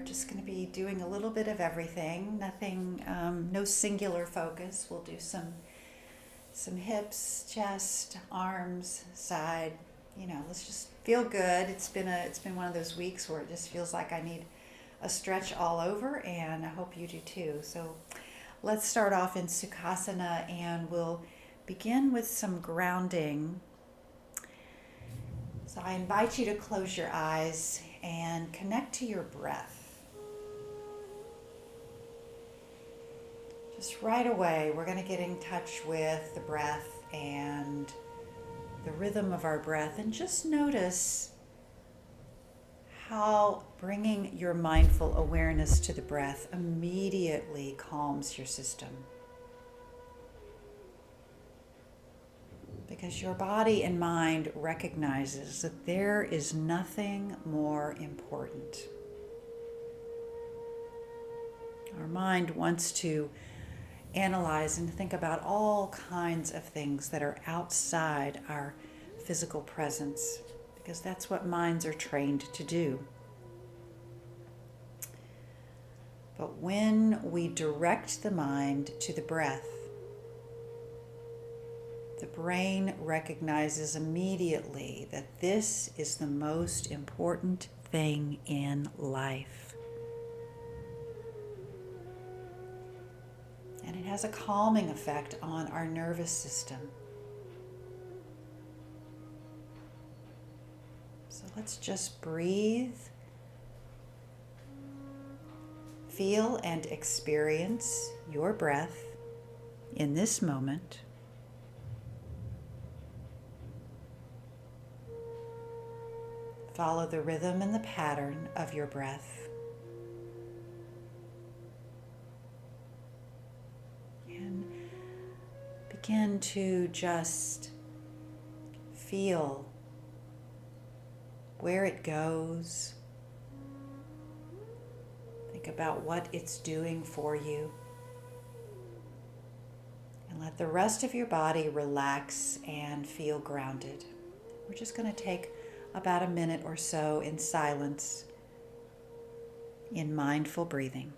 just going to be doing a little bit of everything. Nothing, no singular focus. We'll do some hips, chest, arms, side. Let's just feel good. It's been one of those weeks where it just feels like I need a stretch all over, and I hope you do too. So let's start off in Sukhasana, and we'll begin with some grounding. So I invite you to close your eyes and connect to your breath. Just right away, we're going to get in touch with the breath and the rhythm of our breath, and just notice how bringing your mindful awareness to the breath immediately calms your system. Because your body and mind recognizes that there is nothing more important. Our mind wants to analyze and think about all kinds of things that are outside our physical presence, because that's what minds are trained to do. But when we direct the mind to the breath, the brain recognizes immediately that this is the most important thing in life. And it has a calming effect on our nervous system. So let's just breathe, feel and experience your breath in this moment. Follow the rhythm and the pattern of your breath. And begin to just feel where it goes. Think about what it's doing for you. And let the rest of your body relax and feel grounded. We're just going to take about a minute or so in silence, in mindful breathing.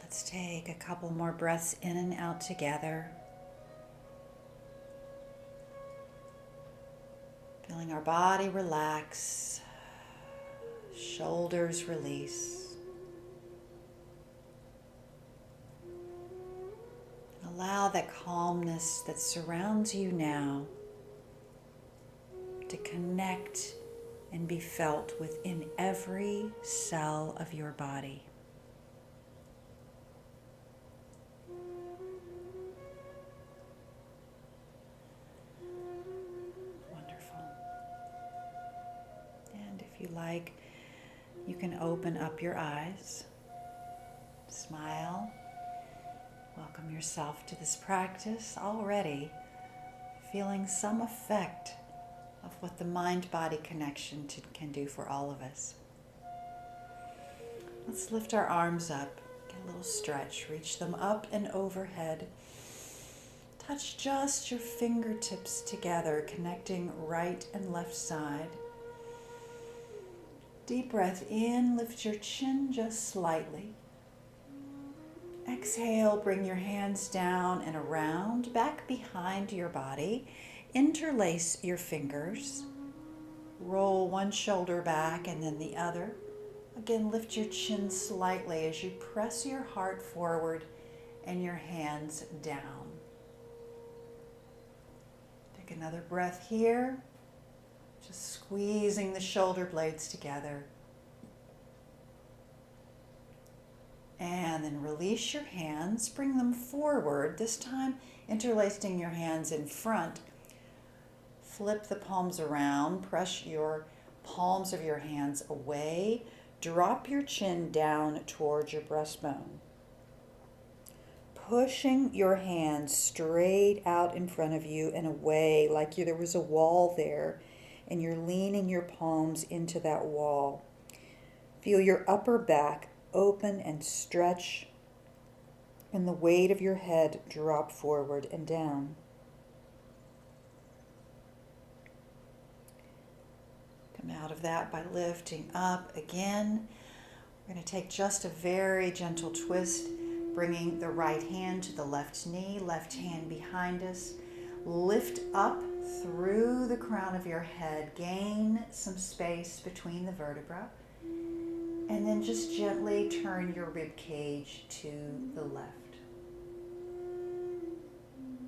Let's take a couple more breaths in and out together. Feeling our body relax, shoulders release. Allow that calmness that surrounds you now to connect and be felt within every cell of your body. If you like, you can open up your eyes, smile, welcome yourself to this practice, already feeling some effect of what the mind-body connection can do for all of us. Let's lift our arms up, get a little stretch, reach them up and overhead. Touch just your fingertips together, connecting right and left side. Deep breath in, lift your chin just slightly. Exhale, bring your hands down and around, back behind your body. Interlace your fingers. Roll one shoulder back and then the other. Again, lift your chin slightly as you press your heart forward and your hands down. Take Take another breath here. Just squeezing the shoulder blades together. And then release your hands, bring them forward, this time interlacing your hands in front. Flip the palms around, press your palms of your hands away, drop your chin down towards your breastbone. Pushing your hands straight out in front of you and away, like there was a wall there, and you're leaning your palms into that wall. Feel your upper back open and stretch, and the weight of your head drop forward and down. Come out of that by lifting up again. We're going to take just a very gentle twist, bringing the right hand to the left knee, left hand behind us. Lift up through the crown of your head, gain some space between the vertebrae. And then just gently turn your rib cage to the left.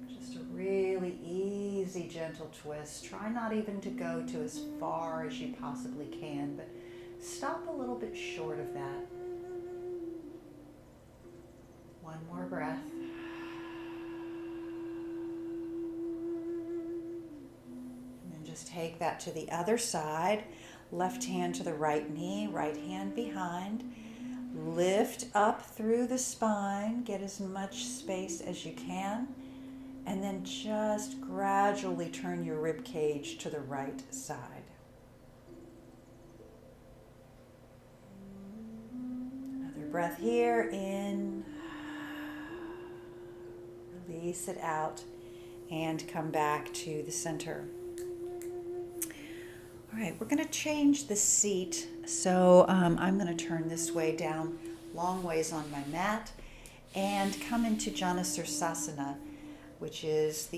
Just a really easy, gentle twist. Try not even to go to as far as you possibly can, but stop a little bit short of that. One more breath. And then just take that to the other side. Left hand to the right knee, right hand behind. Lift up through the spine, get as much space as you can, and then just gradually turn your rib cage to the right side. Another breath here, in, release it out, and come back to the center. All right, we're going to change the seat. So I'm going to turn this way down long ways on my mat and come into Janasirsasana, which is the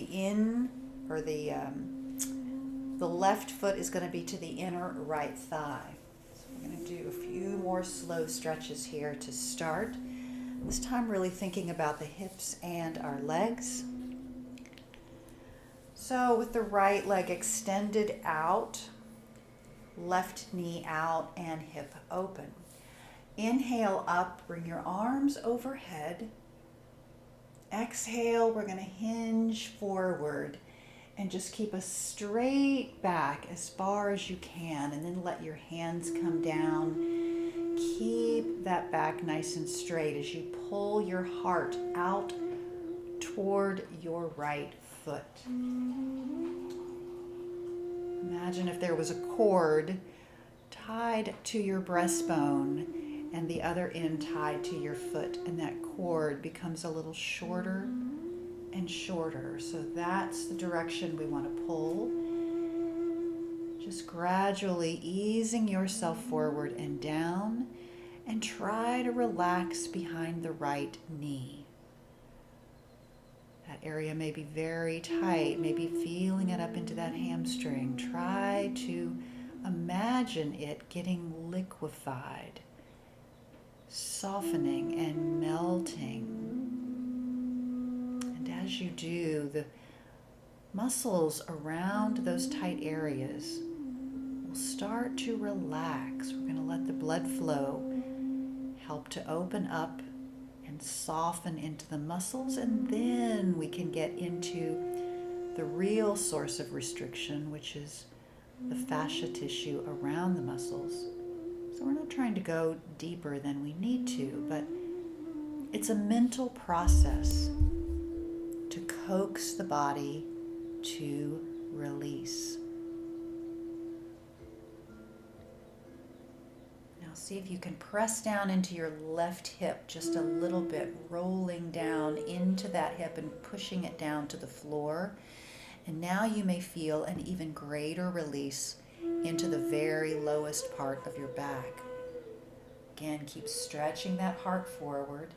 left foot is going to be to the inner right thigh. So we're going to do a few more slow stretches here to start. This time really thinking about the hips and our legs. So with the right leg extended out, left knee out and hip open. Inhale up, bring your arms overhead. Exhale, we're going to hinge forward and just keep a straight back as far as you can, and then let your hands come down. Keep that back nice and straight as you pull your heart out toward your right foot. Imagine if there was a cord tied to your breastbone and the other end tied to your foot, and that cord becomes a little shorter and shorter. So that's the direction we want to pull. Just gradually easing yourself forward and down, and try to relax behind the right knee. That area may be very tight, maybe feeling it up into that hamstring. Try to imagine it getting liquefied, softening and melting. And as you do, the muscles around those tight areas will start to relax. We're going to let the blood flow help to open up and soften into the muscles, and then we can get into the real source of restriction, which is the fascia tissue around the muscles. So we're not trying to go deeper than we need to, but it's a mental process to coax the body to release. See if you can press down into your left hip just a little bit, rolling down into that hip and pushing it down to the floor. And now you may feel an even greater release into the very lowest part of your back. Again, keep stretching that heart forward.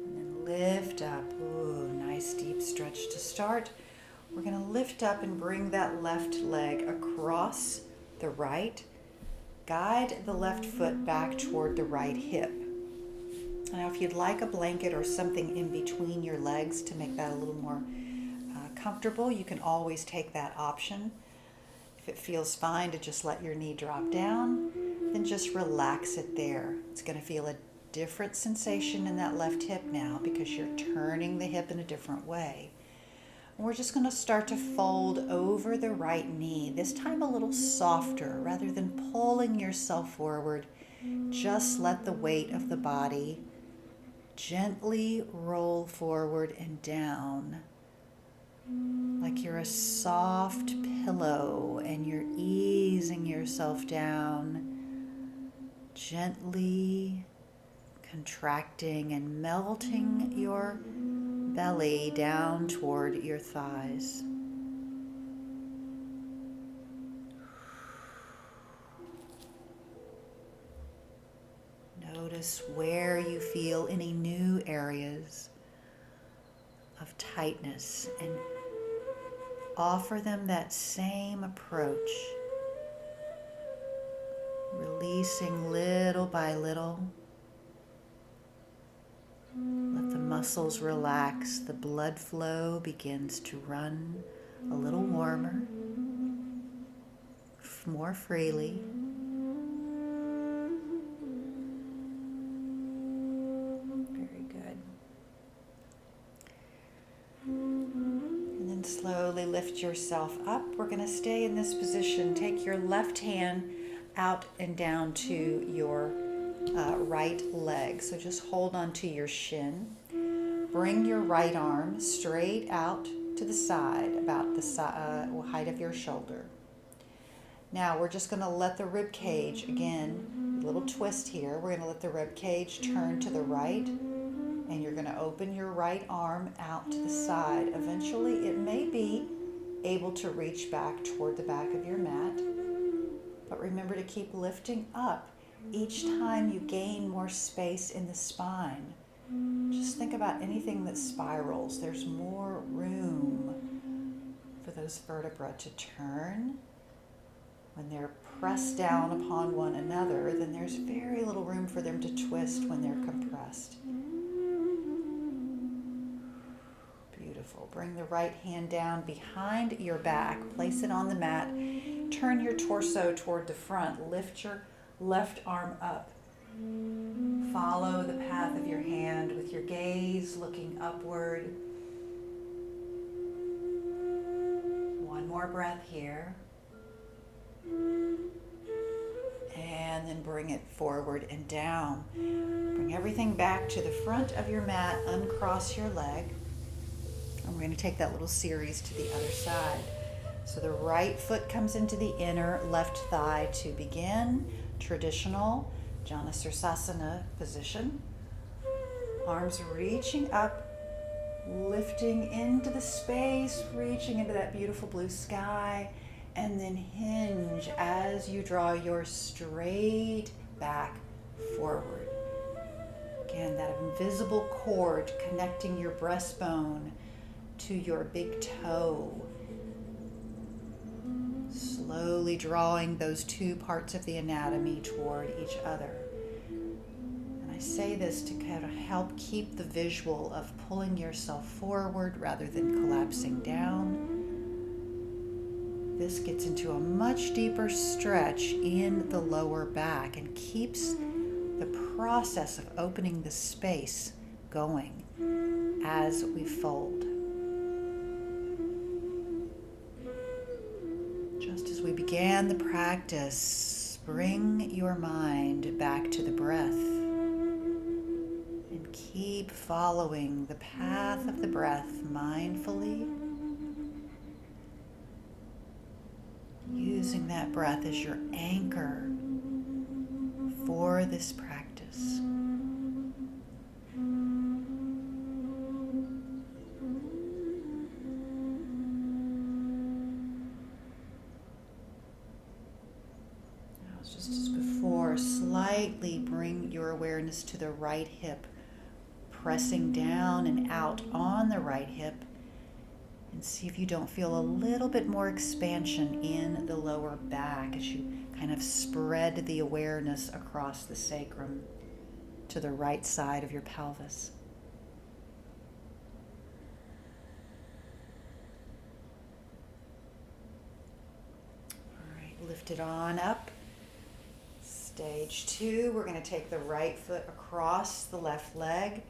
And then lift up. Ooh, nice deep stretch to start. We're going to lift up and bring that left leg across the right. Guide the left foot back toward the right hip. Now, if you'd like a blanket or something in between your legs to make that a little more comfortable, you can always take that option. If it feels fine to just let your knee drop down, then just relax it there. It's going to feel a different sensation in that left hip now because you're turning the hip in a different way. And we're just going to start to fold over the right knee, this time a little softer. Rather than pulling yourself forward, just let the weight of the body gently roll forward and down, like you're a soft pillow and you're easing yourself down, gently contracting and melting your belly down toward your thighs. Notice where you feel any new areas of tightness and offer them that same approach, releasing little by little. Let the muscles relax. The blood flow begins to run a little warmer, more freely. Very good. And then slowly lift yourself up. We're going to stay in this position. Take your left hand out and down to your right leg. So just hold on to your shin. Bring your right arm straight out to the side, about the height of your shoulder. Now we're just going to let the rib cage, again, a little twist here. We're going to let the rib cage turn to the right, and you're going to open your right arm out to the side. Eventually it may be able to reach back toward the back of your mat, but remember to keep lifting up each time you gain more space in the spine. Just think about anything that spirals. There's more room for those vertebrae to turn. When they're pressed down upon one another, then there's very little room for them to twist when they're compressed. Beautiful. Bring the right hand down behind your back. Place it on the mat. Turn your torso toward the front. Lift your left arm up. Follow the path of your hand with your gaze looking upward. One more breath here. And then bring it forward and down. Bring everything back to the front of your mat. Uncross your leg. And we're going to take that little series to the other side. So the right foot comes into the inner left thigh to begin. Traditional Janasirsasana position. Arms reaching up, lifting into the space, reaching into that beautiful blue sky, and then hinge as you draw your straight back forward. Again, that invisible cord connecting your breastbone to your big toe. Slowly drawing those two parts of the anatomy toward each other. And I say this to kind of help keep the visual of pulling yourself forward rather than collapsing down. This gets into a much deeper stretch in the lower back and keeps the process of opening the space going as we fold. Just as we began the practice, bring your mind back to the breath and keep following the path of the breath mindfully, using that breath as your anchor for this practice. Just as before, slightly bring your awareness to the right hip, pressing down and out on the right hip, and see if you don't feel a little bit more expansion in the lower back as you kind of spread the awareness across the sacrum to the right side of your pelvis. All right, lift it on up. Stage 2, we're going to take the right foot across the left leg.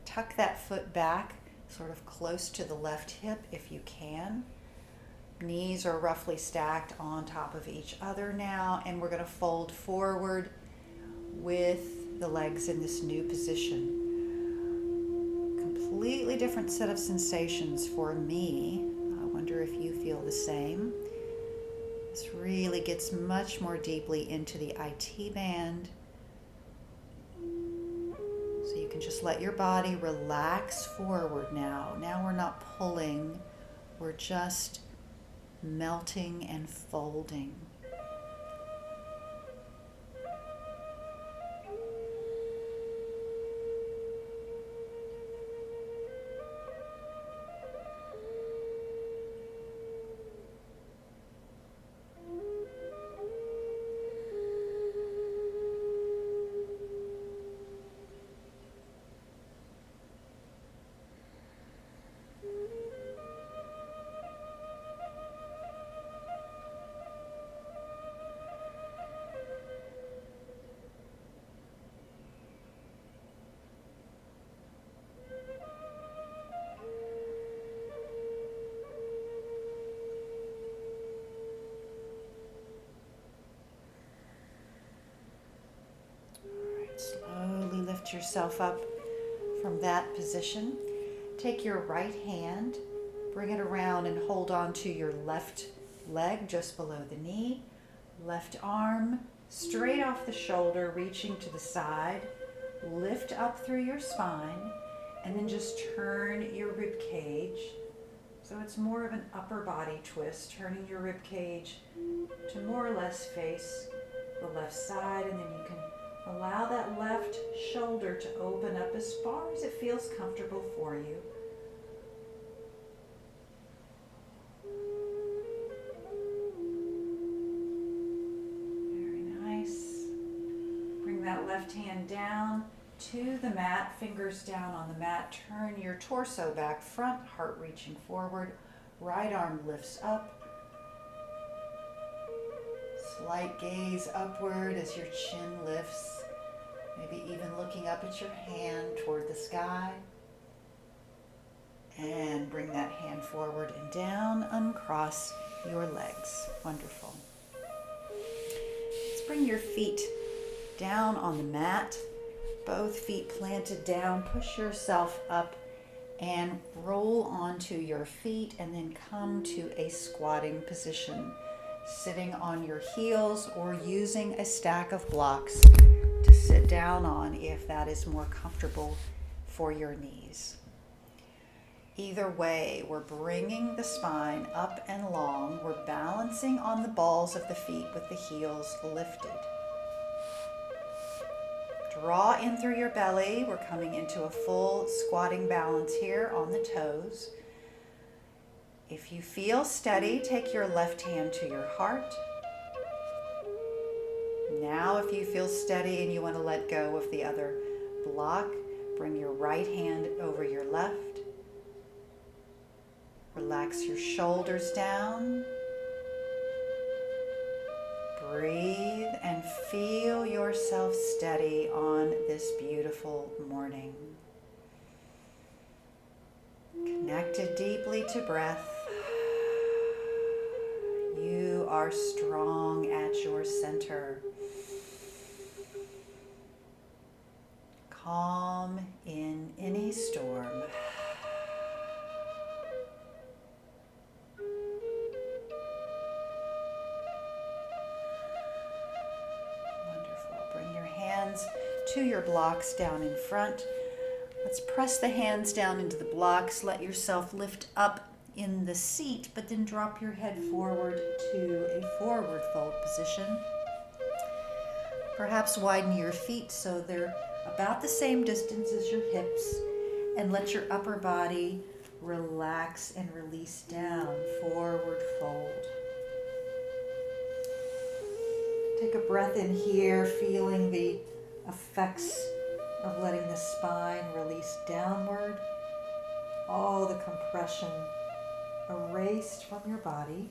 Tuck that foot back, sort of close to the left hip if you can. Knees are roughly stacked on top of each other now, and we're going to fold forward with the legs in this new position. Completely different set of sensations for me. I wonder if you feel the same. This really gets much more deeply into the IT band. So you can just let your body relax forward now. Now we're not pulling, we're just melting and folding. Slowly lift yourself up from that position. Take your right hand, bring it around and hold on to your left leg just below the knee. Left arm straight off the shoulder, reaching to the side. Lift up through your spine and then just turn your rib cage. So it's more of an upper body twist, turning your rib cage to more or less face the left side, and then you can allow that left shoulder to open up as far as it feels comfortable for you. Very nice. Bring that left hand down to the mat, fingers down on the mat. Turn your torso back, front, heart reaching forward. Right arm lifts up. Slight gaze upward as your chin lifts, maybe even looking up at your hand toward the sky. And bring that hand forward and down, uncross your legs. Wonderful. Let's bring your feet down on the mat, both feet planted down. Push yourself up and roll onto your feet and then come to a squatting position, sitting on your heels or using a stack of blocks to sit down on if that is more comfortable for your knees. Either way, we're bringing the spine up and long. We're balancing on the balls of the feet with the heels lifted. Draw in through your belly. We're coming into a full squatting balance here on the toes. If you feel steady, take your left hand to your heart. Now, if you feel steady and you want to let go of the other block, bring your right hand over your left. Relax your shoulders down. Breathe and feel yourself steady on this beautiful morning. Connected deeply to breath. You are strong at your center. Calm in any storm. To your blocks down in front. Let's press the hands down into the blocks. Let yourself lift up in the seat, but then drop your head forward to a forward fold position. Perhaps widen your feet so they're about the same distance as your hips, and let your upper body relax and release down, forward fold. Take a breath in here, feeling the effects of letting the spine release downward, all the compression erased from your body.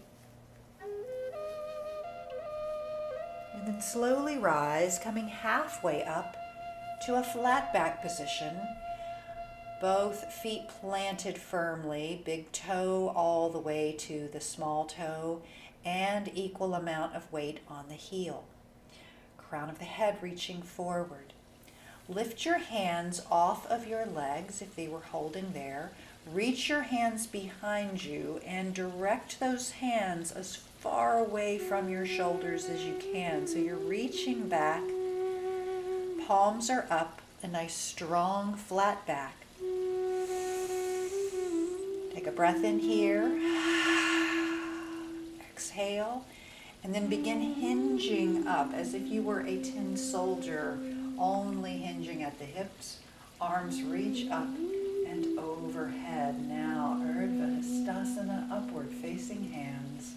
And then slowly rise, coming halfway up to a flat back position. Both feet planted firmly, big toe all the way to the small toe, and equal amount of weight on the heel. Crown of the head reaching forward. Lift your hands off of your legs if they were holding there. Reach your hands behind you and direct those hands as far away from your shoulders as you can. So you're reaching back. Palms are up, a nice strong flat back. Take a breath in here. Exhale. And then begin hinging up as if you were a tin soldier, only hinging at the hips. Arms reach up and overhead. Now, Urdhva Hastasana, upward facing hands.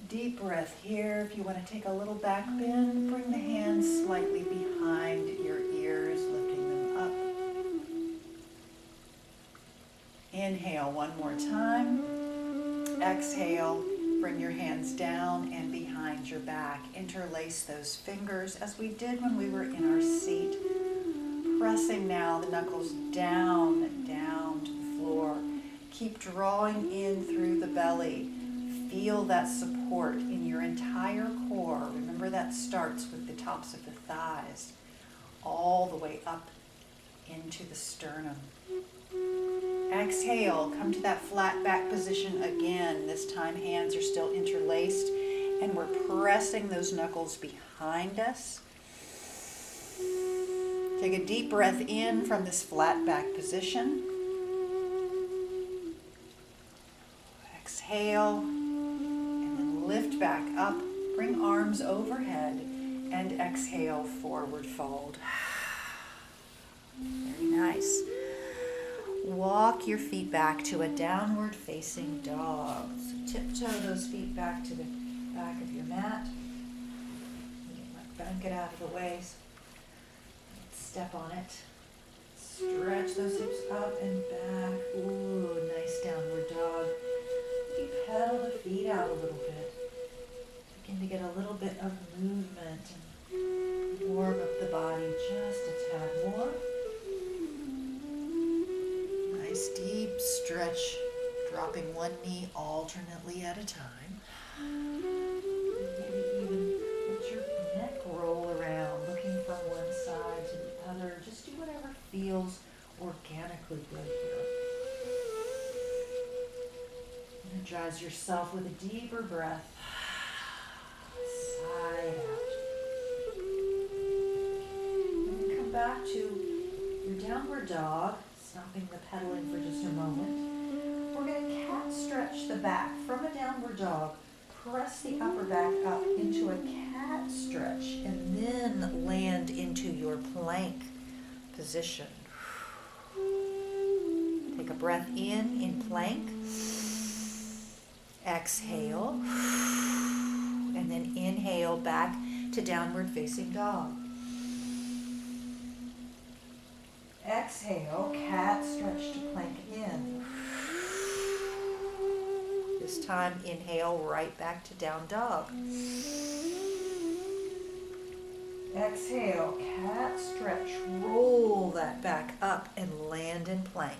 Deep breath here. If you want to take a little back bend, bring the hands slightly behind your ears, lifting them up. Inhale one more time. Exhale. Bring your hands down and behind your back. Interlace those fingers as we did when we were in our seat. Pressing now the knuckles down to the floor. Keep drawing in through the belly. Feel that support in your entire core. Remember that starts with the tops of the thighs, all the way up into the sternum. Exhale, come to that flat back position again. This time hands are still interlaced and we're pressing those knuckles behind us. Take a deep breath in from this flat back position. Exhale, and then lift back up. Bring arms overhead and exhale, forward fold. Very nice. Walk your feet back to a downward facing dog. So tiptoe those feet back to the back of your mat. Get my blanket out of the way. Step on it. Stretch those hips up and back. Ooh, nice downward dog. You pedal the feet out a little bit. Begin to get a little bit of movement and warm up the body just a tad more. Nice deep stretch, dropping one knee alternately at a time. Maybe even let your neck roll around, looking from one side to the other. Just do whatever feels organically good here. Energize yourself with a deeper breath. Sigh out. And then come back to your downward dog. Stopping the pedaling for just a moment. We're going to cat stretch the back from a downward dog. Press the upper back up into a cat stretch and then land into your plank position. Take a breath in plank. Exhale. And then inhale back to downward facing dog. Exhale, cat stretch to plank in. This time, inhale right back to down dog. Exhale, cat stretch, roll that back up and land in plank.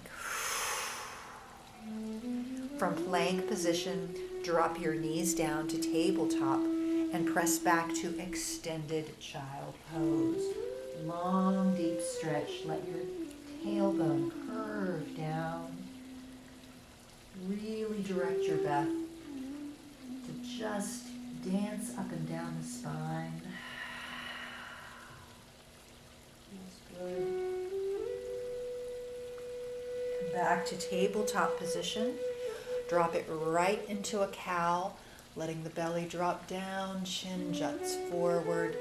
From plank position, drop your knees down to tabletop and press back to extended child pose. Long, deep stretch. Let your tailbone curve down. Really direct your breath to just dance up and down the spine. Feels good. Come back to tabletop position. Drop it right into a cow, letting the belly drop down, chin juts forward.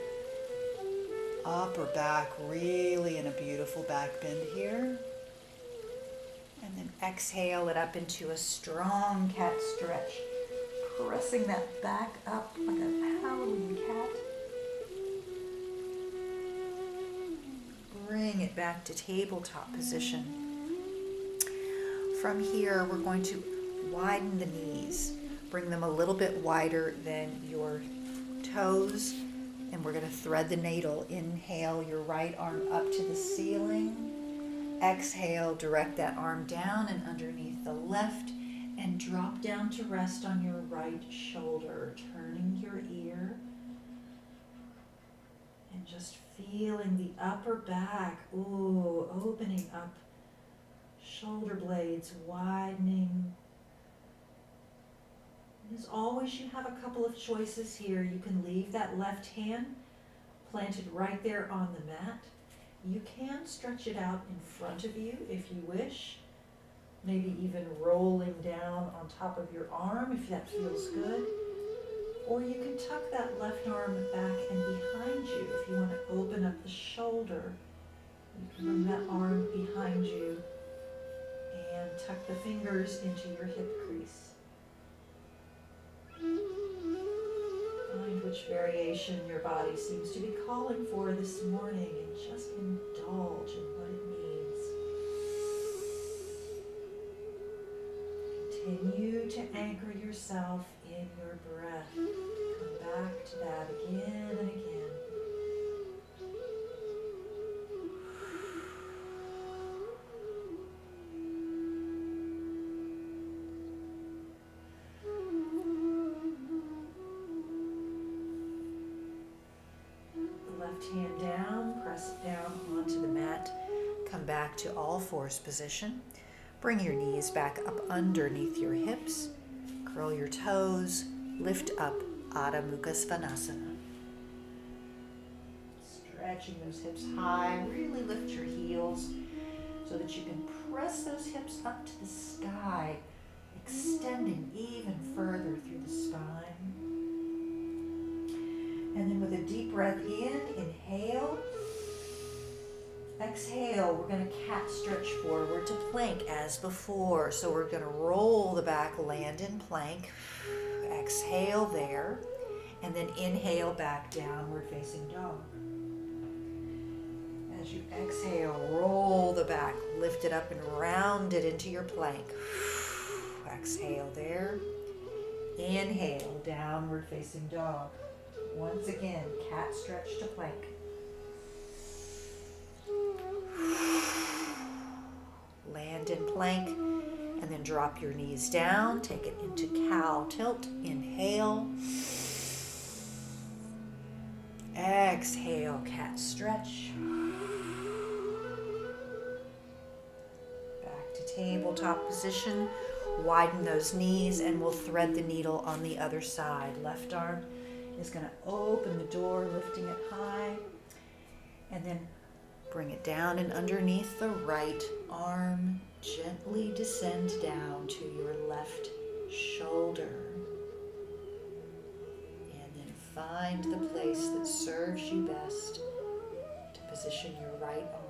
Upper back, really in a beautiful back bend here. And then exhale it up into a strong cat stretch. Pressing that back up like a howling cat. bring it back to tabletop position. From here, we're going to widen the knees. Bring them a little bit wider than your toes. And we're going to thread the needle. Inhale your right arm up to the ceiling. Exhale, direct that arm down and underneath the left. And drop down to rest on your right shoulder, turning your ear. And just feeling the upper back, opening up, shoulder blades widening. And as always, you have a couple of choices here. You can leave that left hand planted right there on the mat. You can stretch it out in front of you if you wish, maybe even rolling down on top of your arm if that feels good. Or you can tuck that left arm back and behind you if you want to open up the shoulder. You can bring that arm behind you and tuck the fingers into your hip crease. Find which variation your body seems to be calling for this morning and just indulge in what it needs. Continue to anchor yourself in your breath. Come back to that again and again. Left hand down, press it down onto the mat. Come back to all fours position. Bring your knees back up underneath your hips. Curl your toes. Lift up Adho Mukha Svanasana. Stretching those hips high. Really lift your heels so that you can press those hips up to the sky, extending even further through the spine. And then with a deep breath in, inhale. Exhale, we're going to cat stretch forward to plank as before. So we're going to roll the back, land in plank. Exhale there. And then inhale back, downward facing dog. As you exhale, roll the back, lift it up and round it into your plank. Exhale there. Inhale, downward facing dog. Once again, cat stretch to plank. Land in plank and then drop your knees down. Take it into cow tilt. Inhale. Exhale, cat stretch. Back to tabletop position. Widen those knees and we'll thread the needle on the other side. Left arm is going to open the door, lifting it high, and then bring it down and underneath the right arm. Gently descend down to your left shoulder. And then find the place that serves you best to position your right arm.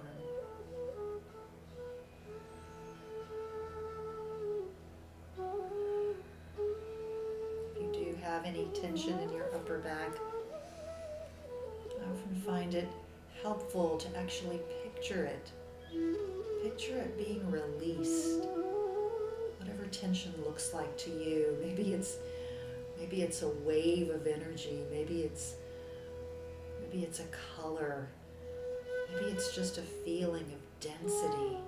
Have any tension in your upper back, I often find it helpful to actually picture it. Picture it being released. Whatever tension looks like to you. Maybe it's a wave of energy. Maybe it's a color. Maybe it's just a feeling of density.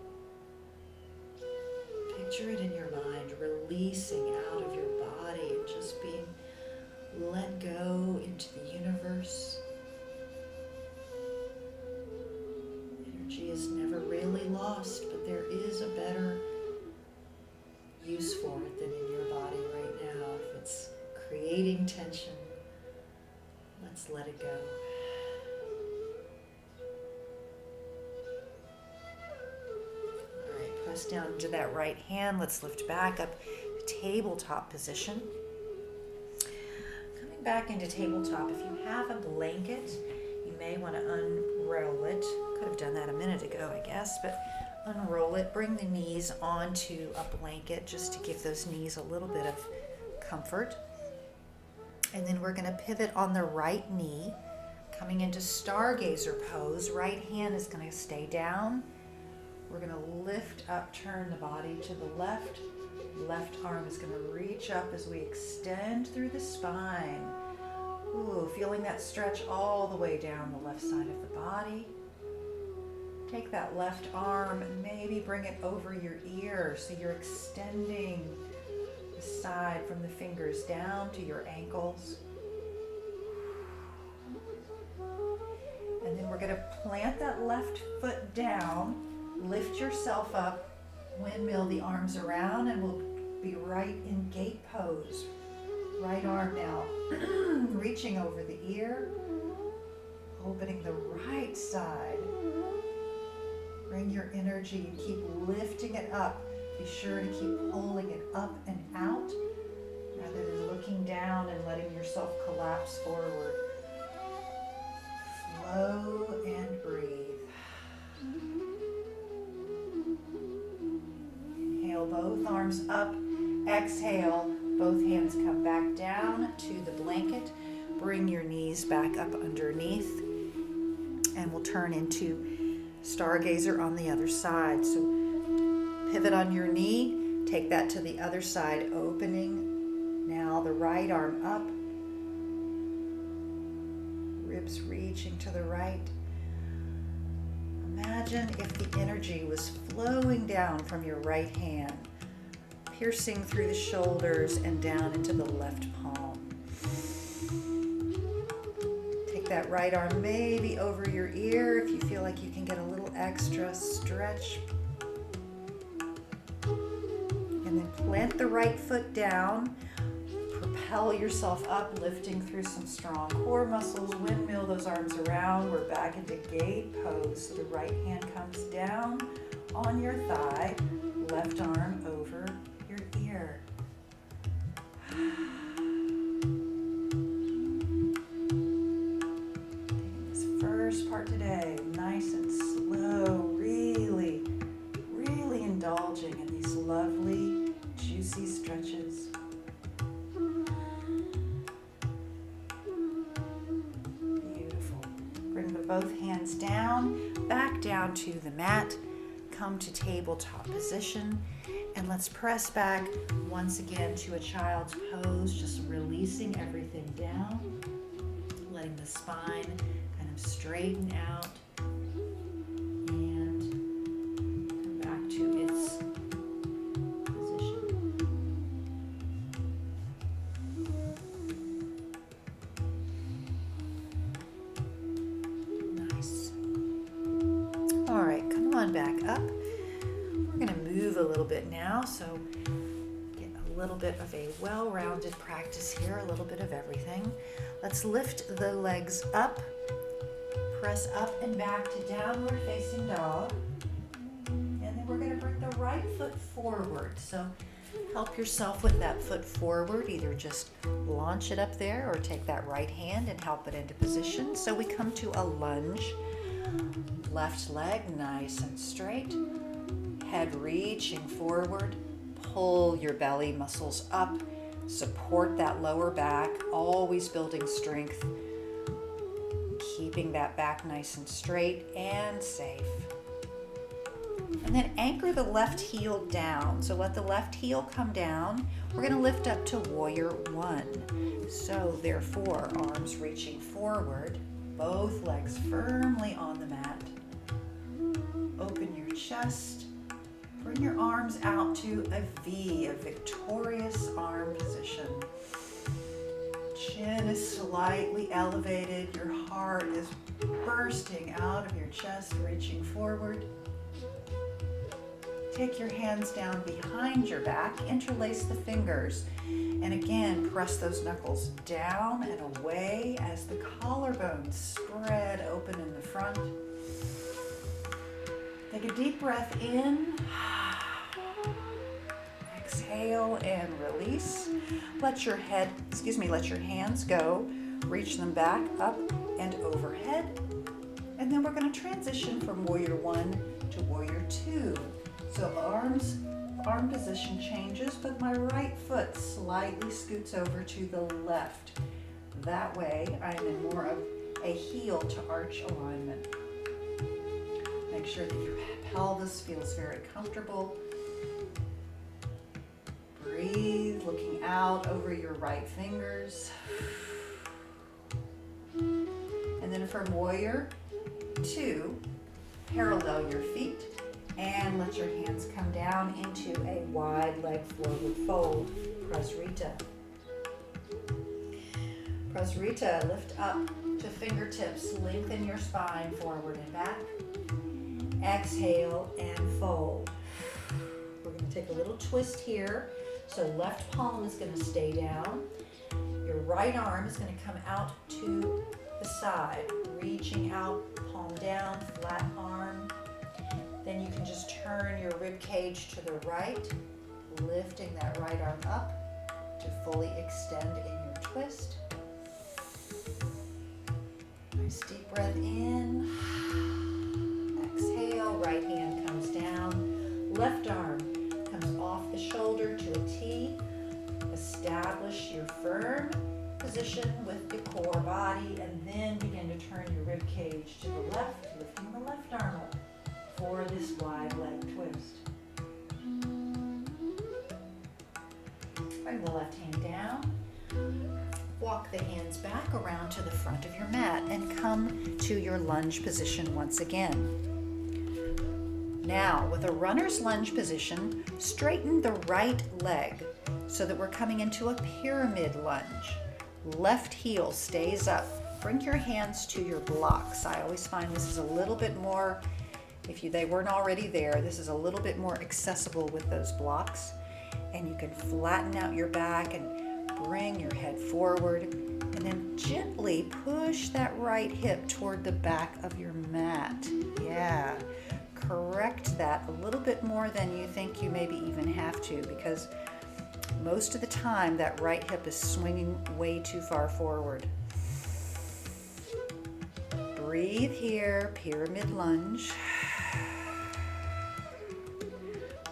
Picture it in your mind, releasing out of your body and just being let go into the universe. Energy is never really lost, but there is a better use for it than in your body right now. If it's creating tension, let's let it go. All right, press down into that right hand. Let's lift back up to tabletop position. Back into tabletop. If you have a blanket, you may want to unroll it. Could have done that a minute ago, I guess, but unroll it. Bring the knees onto a blanket just to give those knees a little bit of comfort. And then we're going to pivot on the right knee. Coming into stargazer pose, right hand is going to stay down. We're going to lift up, turn the body to the left. Left arm is going to reach up as we extend through the spine. Ooh, feeling that stretch all the way down the left side of the body. Take that left arm and maybe bring it over your ear so you're extending the side from the fingers down to your ankles. And then we're going to plant that left foot down, lift yourself up, windmill the arms around, and we'll be right in gate pose. Right arm now reaching over the ear, opening the right side. Bring your energy and keep lifting it up. Be sure to keep pulling it up and out rather than looking down and letting yourself collapse forward. Flow and breathe. Inhale, both arms up. Exhale, both hands come back down to the blanket. Bring your knees back up underneath. And we'll turn into stargazer on the other side. So pivot on your knee, take that to the other side, opening. Now the right arm up, ribs reaching to the right. Imagine if the energy was flowing down from your right hand, piercing through the shoulders and down into the left palm. That right arm maybe over your ear if you feel like you can get a little extra stretch. And then plant the right foot down. Propel yourself up, lifting through some strong core muscles. Windmill those arms around. We're back into gate pose. So the right hand comes down on your thigh. Left arm over your ear. First part today, nice and slow, really, really indulging in these lovely, juicy stretches. Beautiful. Bring both hands down, back down to the mat, come to tabletop position, and let's press back once again to a child's pose, just releasing everything down, letting the spine straighten out and come back to its position. Nice. All right, come on back up. We're going to move a little bit now, so get a little bit of a well-rounded practice here, a little bit of everything. Let's lift the legs up. Press up and back to downward facing dog. And then we're going to bring the right foot forward. So help yourself with that foot forward. Either just launch it up there or take that right hand and help it into position. So we come to a lunge. Left leg nice and straight. Head reaching forward. Pull your belly muscles up. Support that lower back, always building strength. Keeping that back nice and straight and safe. And then anchor the left heel down. So let the left heel come down. We're going to lift up to warrior one. So therefore, arms reaching forward, both legs firmly on the mat. Open your chest. Bring your arms out to a V, a victorious arm position. Chin is slightly elevated. Your heart is bursting out of your chest, reaching forward. Take your hands down behind your back. Interlace the fingers. And again, press those knuckles down and away as the collarbones spread open in the front. Take a deep breath in. Exhale and release. Let your hands go. Reach them back up and overhead. And then we're going to transition from warrior one to warrior two. So arm position changes, but my right foot slightly scoots over to the left. That way I'm in more of a heel to arch alignment. Make sure that your pelvis feels very comfortable. Breathe, looking out over your right fingers. And then from Warrior 2, parallel your feet and let your hands come down into a wide leg forward fold, Prasrita. Prasrita, lift up to fingertips, lengthen your spine forward and back. Exhale and fold. We're going to take a little twist here. So left palm is going to stay down. Your right arm is going to come out to the side, reaching out, palm down, flat arm. Then you can just turn your rib cage to the right, lifting that right arm up to fully extend in your twist. Nice deep breath in. Exhale, right hand comes down. Left arm comes off the shoulder to a T. Establish your firm position with the core body and then begin to turn your rib cage to the left, lifting the left arm up for this wide leg twist. Bring the left hand down. Walk the hands back around to the front of your mat and come to your lunge position once again. Now, with a runner's lunge position, straighten the right leg so that we're coming into a pyramid lunge. Left heel stays up. Bring your hands to your blocks. I always find this is a little bit more, if they weren't already there, this is a little bit more accessible with those blocks. And you can flatten out your back and bring your head forward. And then gently push that right hip toward the back of your mat. Yeah. Correct that a little bit more than you think you maybe even have to, because most of the time that right hip is swinging way too far forward. Breathe here, pyramid lunge.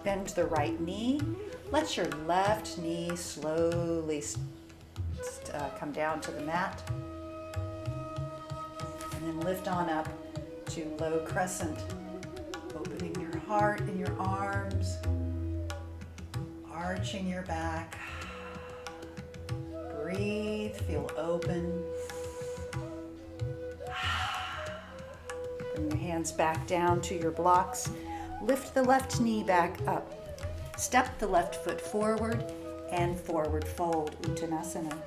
Bend the right knee. Let your left knee slowly come down to the mat. And then lift on up to low crescent. Opening your heart and your arms, arching your back. Breathe, feel open. Bring your hands back down to your blocks. Lift the left knee back up. Step the left foot forward and forward fold, Uttanasana.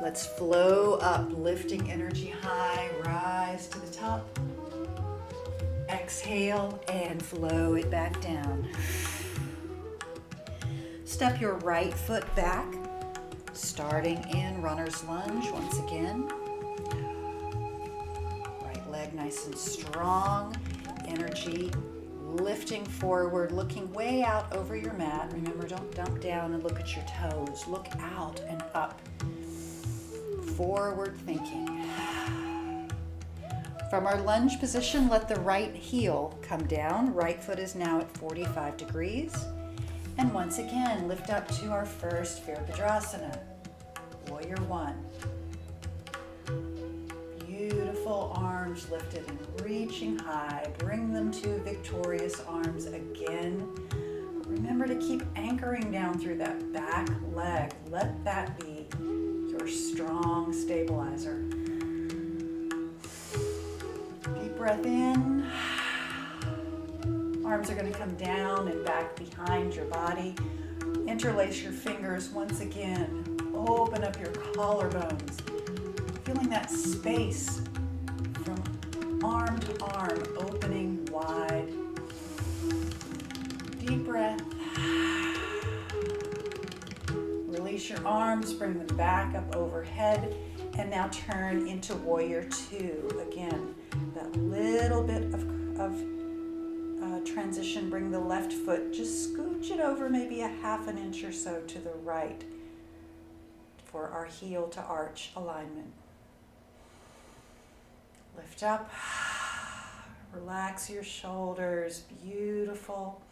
Let's flow up, lifting energy high, rise to the top. Exhale and flow it back down. Step your right foot back, starting in runner's lunge once again. Right leg nice and strong. Energy lifting forward, looking way out over your mat. Remember, don't dump down and look at your toes. Look out and up. Forward thinking. From our lunge position, let the right heel come down. Right foot is now at 45 degrees. And once again, lift up to our first Virabhadrasana, Warrior 1. Beautiful arms lifted and reaching high. Bring them to victorious arms again. Remember to keep anchoring down through that back leg. Let that be your strong stabilizer. Deep breath in. Arms are going to come down and back behind your body. Interlace your fingers once again. Open up your collarbones. Feeling that space from arm to arm, opening wide. Deep breath. Release your arms, bring them back up overhead, and now turn into Warrior 2. Again, that little bit of transition. Bring the left foot, just scooch it over maybe a half an inch or so to the right for our heel to arch alignment. Lift up, relax your shoulders, beautiful.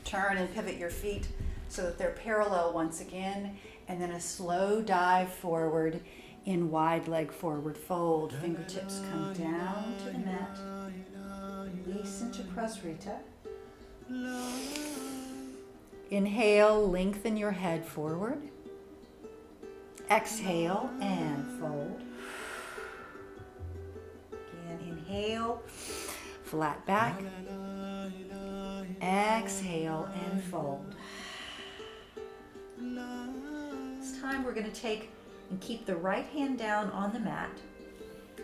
Turn and pivot your feet so that they're parallel once again, and then a slow dive forward in wide leg forward fold. Fingertips come down to the mat. Release into Prasrita. Inhale, lengthen your head forward. Exhale and fold. Again, inhale, flat back. Exhale and fold. This time we're going to take and keep the right hand down on the mat.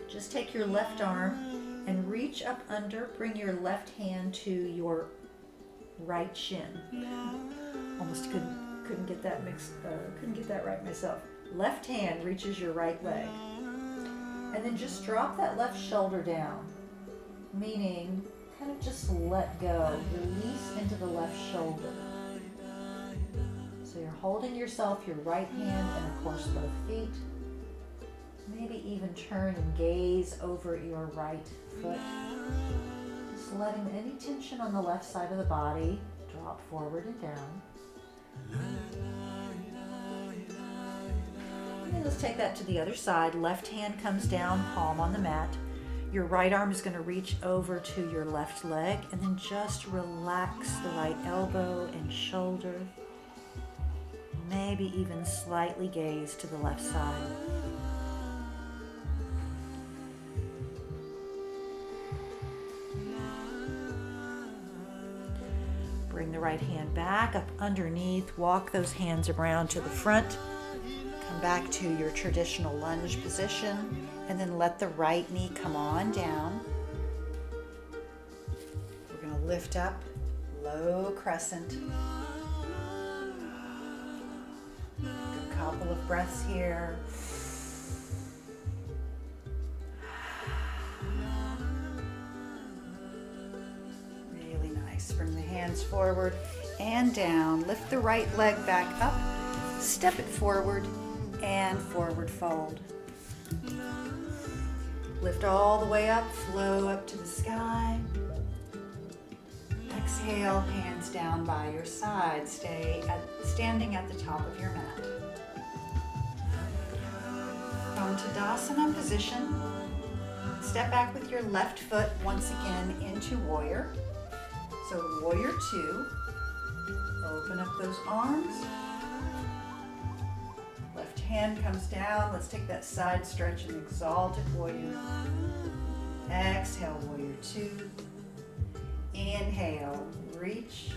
Just take your left arm and reach up under. Bring your left hand to your right shin. Almost couldn't get that mixed. Couldn't get that right myself. Left hand reaches your right leg, and then just drop that left shoulder down. Meaning, kind of just let go. Release into the left shoulder. So you're holding yourself, your right hand, and of course both feet. Maybe even turn and gaze over your right foot. Just letting any tension on the left side of the body drop forward and down. And then let's take that to the other side. Left hand comes down, palm on the mat. Your right arm is going to reach over to your left leg, and then just relax the right elbow and shoulder. Maybe even slightly gaze to the left side. Bring the right hand back up underneath. Walk those hands around to the front. Come back to your traditional lunge position, and then let the right knee come on down. We're going to lift up, low crescent. A couple of breaths here. Really nice. Bring the hands forward and down. Lift the right leg back up. Step it forward and forward fold. Lift all the way up, flow up to the sky. Exhale, hands down by your side. Standing at the top of your mat. Come to Tadasana position. Step back with your left foot once again into warrior. So warrior 2. Open up those arms. Left hand comes down. Let's take that side stretch and exalted warrior. Exhale, warrior 2. Inhale, reach.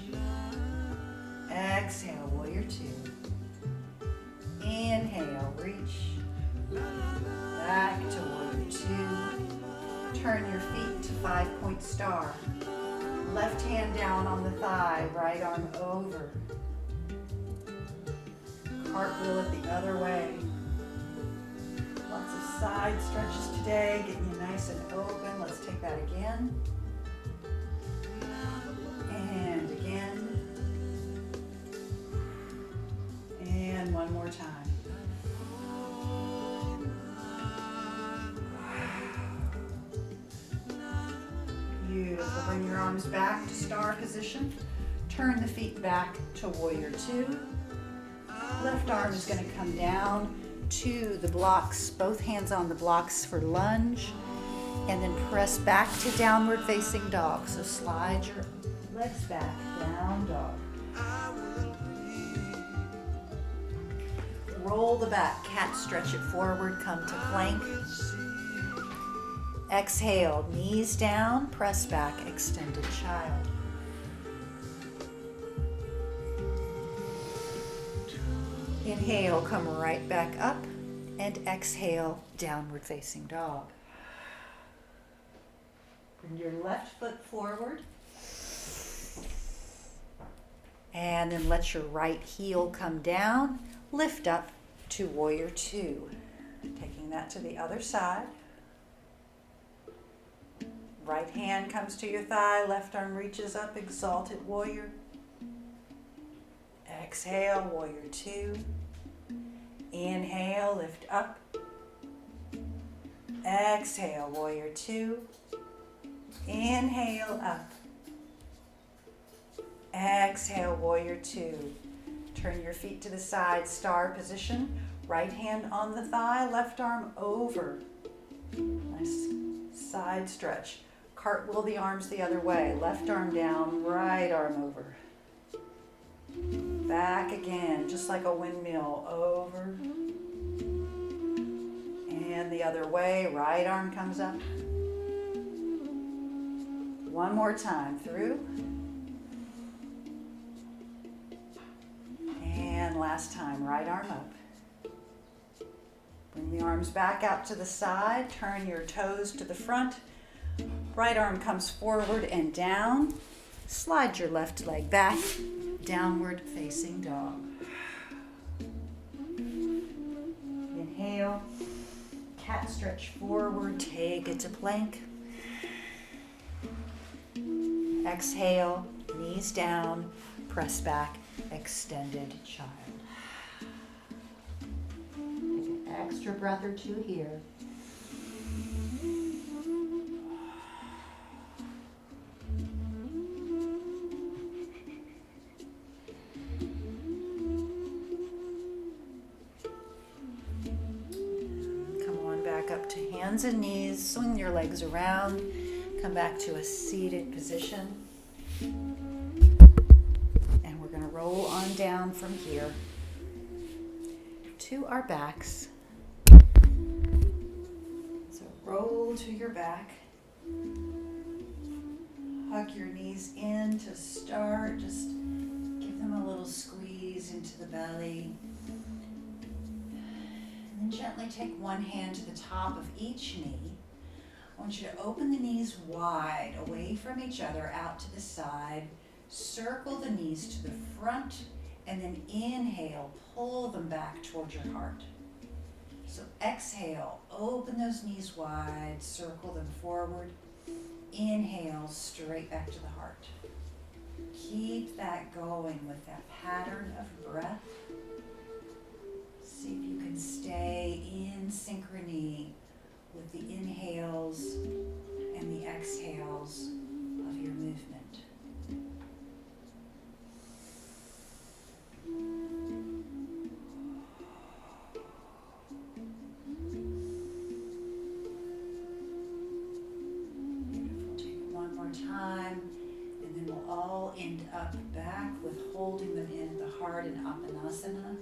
Exhale, warrior 2. Inhale, reach. Back to warrior 2. Turn your feet to 5-point star. Left hand down on the thigh, right arm over. Cartwheel it the other way. Lots of side stretches today, getting you nice and open. Let's take that again. And again. And one more time. Beautiful. Bring your arms back to star position. Turn the feet back to warrior 2. Left arm is going to come down to the blocks, both hands on the blocks for lunge, and then press back to downward facing dog. So slide your legs back, down dog. Roll the back, cat stretch it forward, come to plank. Exhale, knees down, press back, extended child. Inhale, come right back up, and exhale, downward facing dog. Bring your left foot forward, and then let your right heel come down, lift up to warrior 2. Taking that to the other side. Right hand comes to your thigh, left arm reaches up, exalted warrior. Exhale, warrior 2. Inhale, lift up. Exhale, warrior 2. Inhale, up. Exhale, warrior 2. Turn your feet to the side, star position. Right hand on the thigh, left arm over. Nice side stretch. Cartwheel the arms the other way. Left arm down, right arm over. Back again, just like a windmill, over. And the other way, right arm comes up. One more time, through. And last time, right arm up. Bring the arms back out to the side, turn your toes to the front. Right arm comes forward and down. Slide your left leg back, downward facing dog. Inhale, cat stretch forward, take it to plank. Exhale, knees down, press back, extended child. Take an extra breath or two here. Come on back up to hands and knees, swing your legs around, come back to a seated position. And we're going to roll on down from here to our backs. So roll to your back. Hug your knees in to start. Just give them a little squeeze into the belly. And then gently take one hand to the top of each knee. I want you to open the knees wide, away from each other, out to the side. Circle the knees to the front, and then inhale, pull them back towards your heart. So exhale, open those knees wide, circle them forward. Inhale, straight back to the heart. Keep that going with that pattern of breath. See if you can stay in synchrony with the inhales and the exhales of your movement. Beautiful. Take it one more time, and then we'll all end up back with holding them in the heart in Apanasana.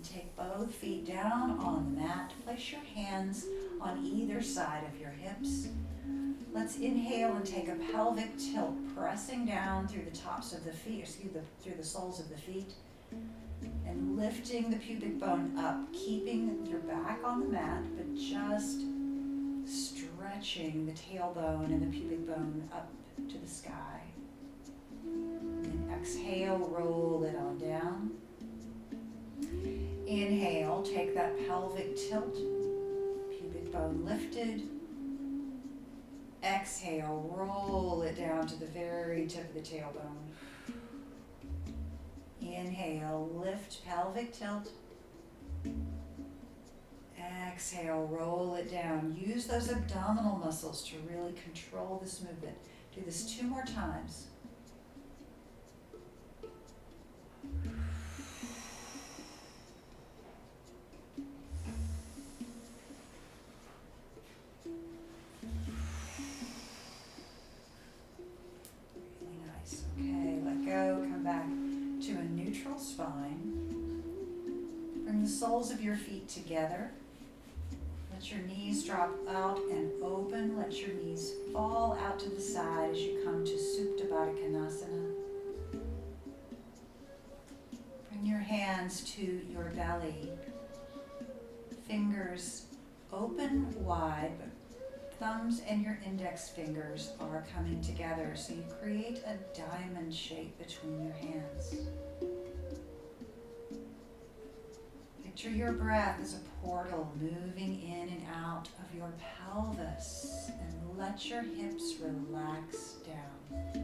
Take both feet down on the mat. Place your hands on either side of your hips. Let's inhale and take a pelvic tilt, pressing down through the tops of the feet, through the soles of the feet, and lifting the pubic bone up, keeping your back on the mat, but just stretching the tailbone and the pubic bone up to the sky. And exhale, roll it on down. Inhale, take that pelvic tilt, pubic bone lifted. Exhale, roll it down to the very tip of the tailbone. Inhale, lift pelvic tilt. Exhale, roll it down. Use those abdominal muscles to really control this movement. Do this 2 more times. Spine. Bring the soles of your feet together. Let your knees drop out and open. Let your knees fall out to the side as you come to Supta Baddha Konasana. Bring your hands to your belly. Fingers open wide, but thumbs and your index fingers are coming together, so you create a diamond shape between your hands. Picture your breath as a portal moving in and out of your pelvis, and let your hips relax down.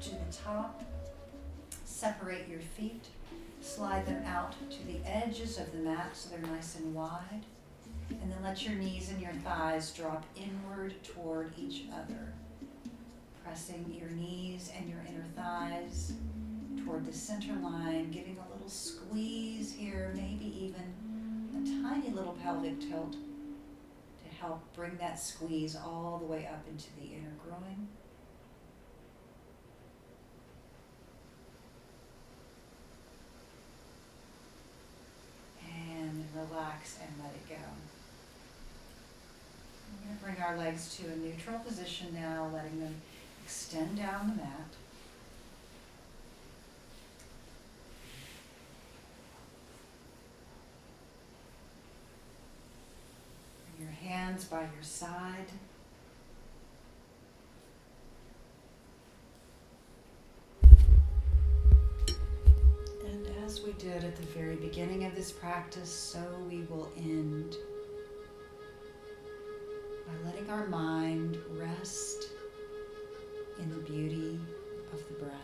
to the top. Separate your feet. Slide them out to the edges of the mat so they're nice and wide. And then let your knees and your thighs drop inward toward each other. Pressing your knees and your inner thighs toward the center line, giving a little squeeze here, maybe even a tiny little pelvic tilt to help bring that squeeze all the way up into the inner groin. And relax and let it go. We're going to bring our legs to a neutral position now, letting them extend down the mat. Bring your hands by your side. And as we did at the very beginning of this practice, so we will end by letting our mind rest in the beauty of the breath.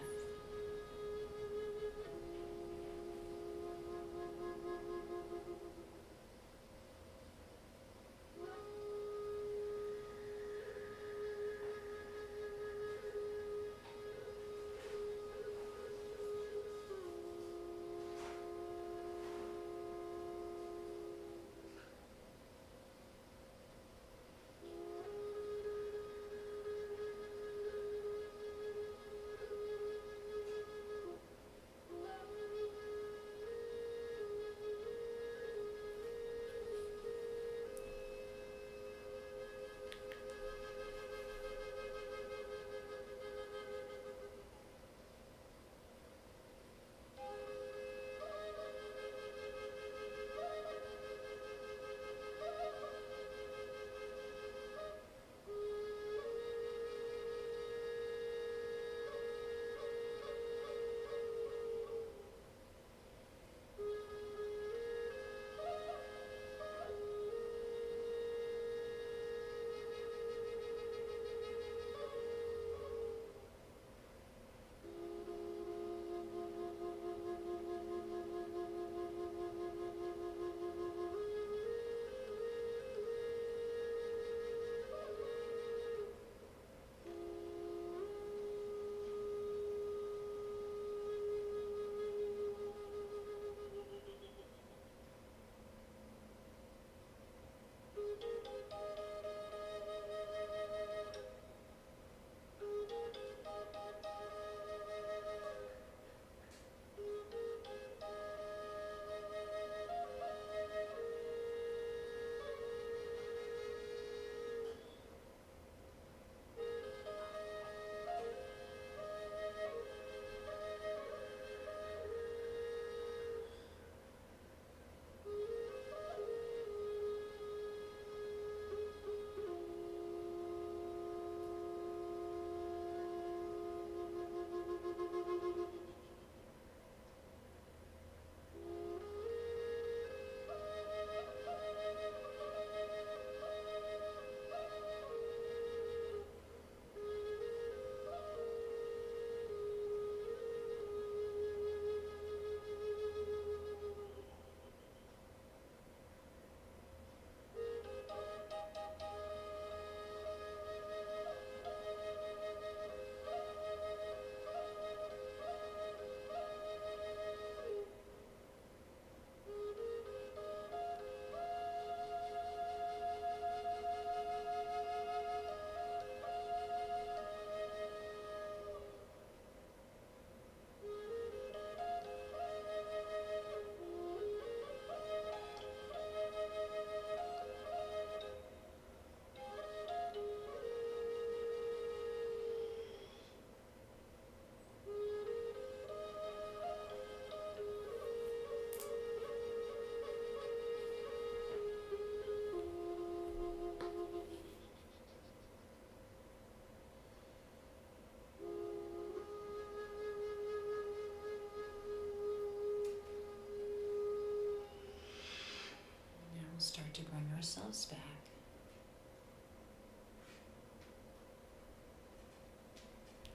Start to bring ourselves back.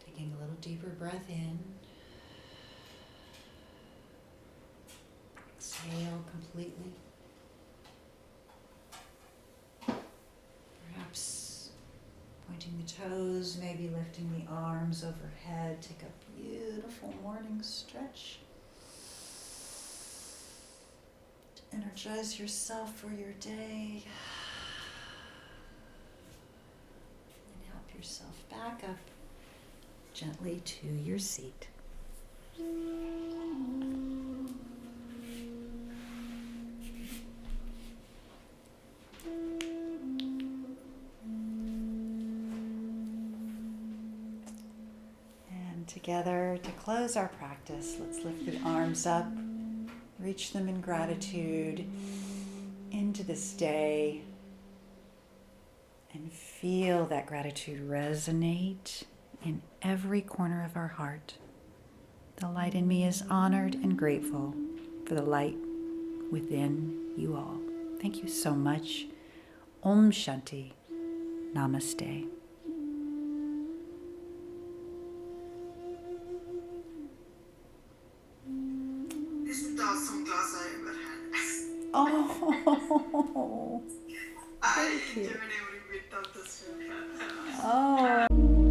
Taking a little deeper breath in. Exhale completely. Perhaps pointing the toes, maybe lifting the arms overhead. Take a beautiful morning stretch to energize yourself for your day. And help yourself back up gently to your seat. And together, to close our practice, let's lift the arms up, reach them in gratitude into this day, and feel that gratitude resonate in every corner of our heart. The light in me is honored and grateful for the light within you all. Thank you so much. Om Shanti. Namaste. Isn't that some class I ever had? Oh, I thank you. enjoyed every bit of this film. Oh.